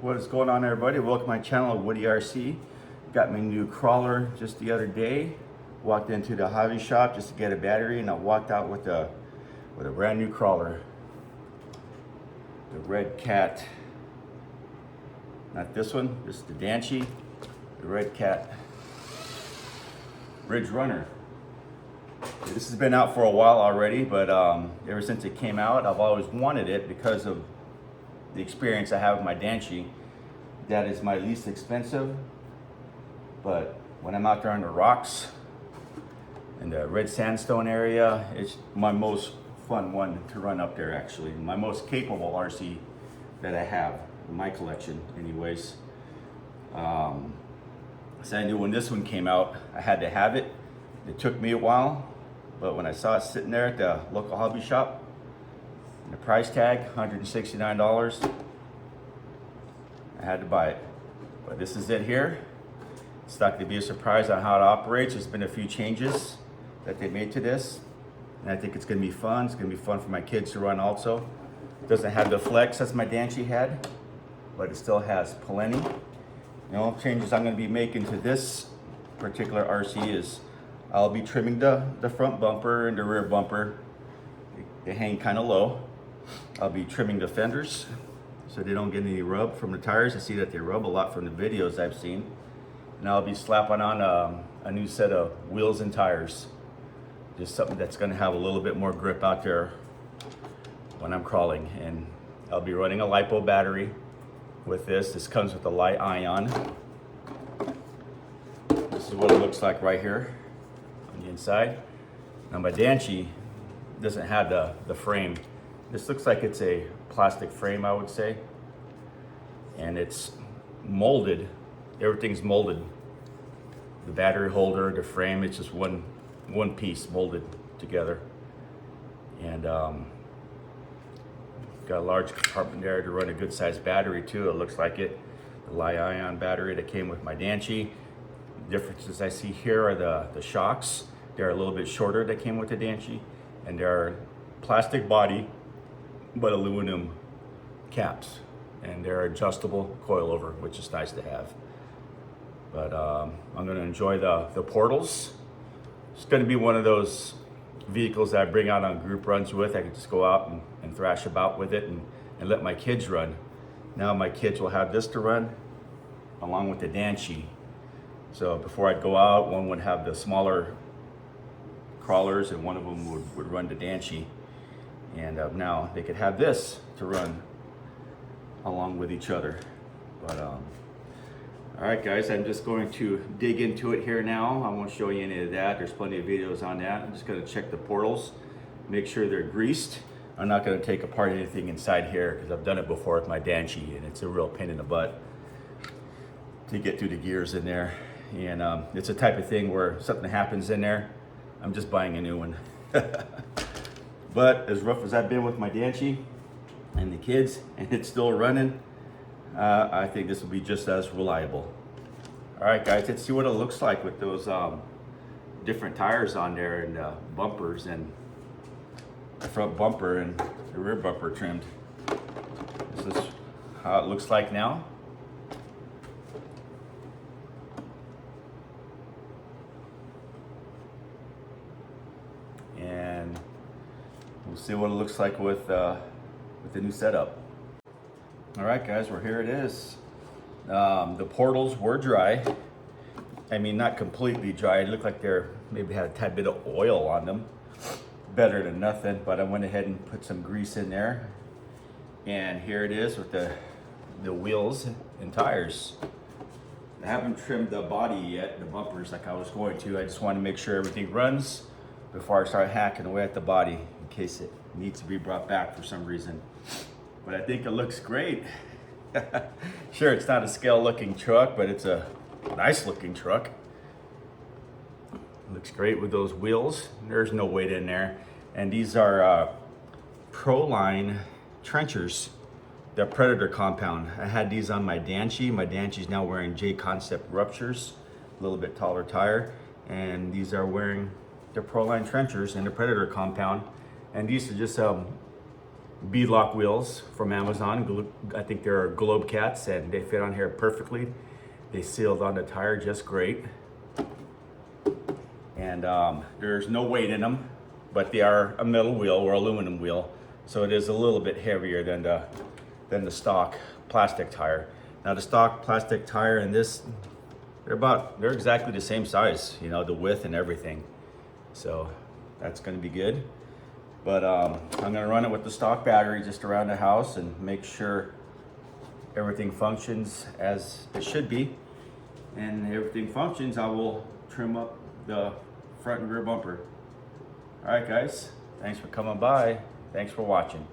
What is going on, everybody? Welcome to my channel, Woody RC. Got my new crawler just the other day. Walked into the hobby shop just to get a battery, and I walked out with a brand new crawler. The Redcat, not this one, this is the Danchi, the Redcat Ridgerunner. This has been out for a while already, but ever since it came out, I've always wanted it because of the experience I have with my Danchi. That is my least expensive, but when I'm out there on the rocks in the red sandstone area, it's my most fun one to run up there, actually. My most capable RC that I have in my collection anyways. So I knew when this one came out, I had to have it. It took me a while, but when I saw it sitting there at the local hobby shop, the price tag, $169, I had to buy it. But this is it here. It's not gonna be a surprise on how it operates. There's been a few changes that they made to this, and I think it's gonna be fun. It's gonna be fun for my kids to run also. It doesn't have the flex as my Danchi had, but it still has plenty. The only changes I'm gonna be making to this particular RC is I'll be trimming the front bumper and the rear bumper. They hang kind of low. I'll be trimming the fenders so they don't get any rub from the tires. I see that they rub a lot from the videos I've seen. And I'll be slapping on a new set of wheels and tires. Just something that's gonna have a little bit more grip out there when I'm crawling. And I'll be running a LiPo battery with this. This comes with a light ion. This is what it looks like right here on the inside. Now my Danchi doesn't have the frame. This looks like it's a plastic frame, I would say. And it's molded. Everything's molded. The battery holder, the frame, it's just one piece molded together. And got a large compartment there to run a good sized battery too. It looks like it. The Li-ion battery that came with my Danchi. The differences I see here are the shocks. They're a little bit shorter that came with the Danchi. And they're plastic body, but aluminum caps. And they're adjustable coilover, which is nice to have. But I'm gonna enjoy the portals. It's gonna be one of those vehicles that I bring out on group runs with. I can just go out and thrash about with it and let my kids run. Now my kids will have this to run along with the Danchi. So before I'd go out, one would have the smaller crawlers and one of them would run the Danchi. And now they could have this to run along with each other. But all right, guys, I'm just going to dig into it here now. I won't show you any of that. There's plenty of videos on that. I'm just gonna check the portals, make sure they're greased. I'm not gonna take apart anything inside here because I've done it before with my Danchi, and it's a real pain in the butt to get through the gears in there. And it's a type of thing where something happens in there, I'm just buying a new one. But as rough as I've been with my Danchi and the kids, and it's still running, I think this will be just as reliable. All right, guys, let's see what it looks like with those different tires on there and bumpers and the front bumper and the rear bumper trimmed. This is how it looks like now. And we'll see what it looks like with the new setup. All right, guys, well, here it is. The portals were dry. I mean, not completely dry. It looked like they're maybe had a tad bit of oil on them. Better than nothing, but I went ahead and put some grease in there. And here it is with the wheels and tires. I haven't trimmed the body yet, the bumpers, like I was going to. I just want to make sure everything runs before I start hacking away at the body in case it needs to be brought back for some reason. But I think it looks great. Sure, it's not a scale looking truck, but it's a nice looking truck. Looks great with those wheels. There's no weight in there. And these are Proline trenchers, the Predator compound. I had these on my Danchi. My Danchi's now wearing J Concept ruptures, a little bit taller tire. And these are wearing the Proline trenchers and the Predator compound. And these are just beadlock wheels from Amazon. I think they're Globe Cats, and they fit on here perfectly. They sealed on the tire just great. And there's no weight in them, but they are a metal wheel or aluminum wheel, so it is a little bit heavier than the stock plastic tire. Now the stock plastic tire and this, they're exactly the same size, you know, the width and everything. So that's going to be good. But I'm going to run it with the stock battery just around the house and make sure everything functions as it should be. And everything functions, I will trim up the front and rear bumper. All right, guys, thanks for coming by. Thanks for watching.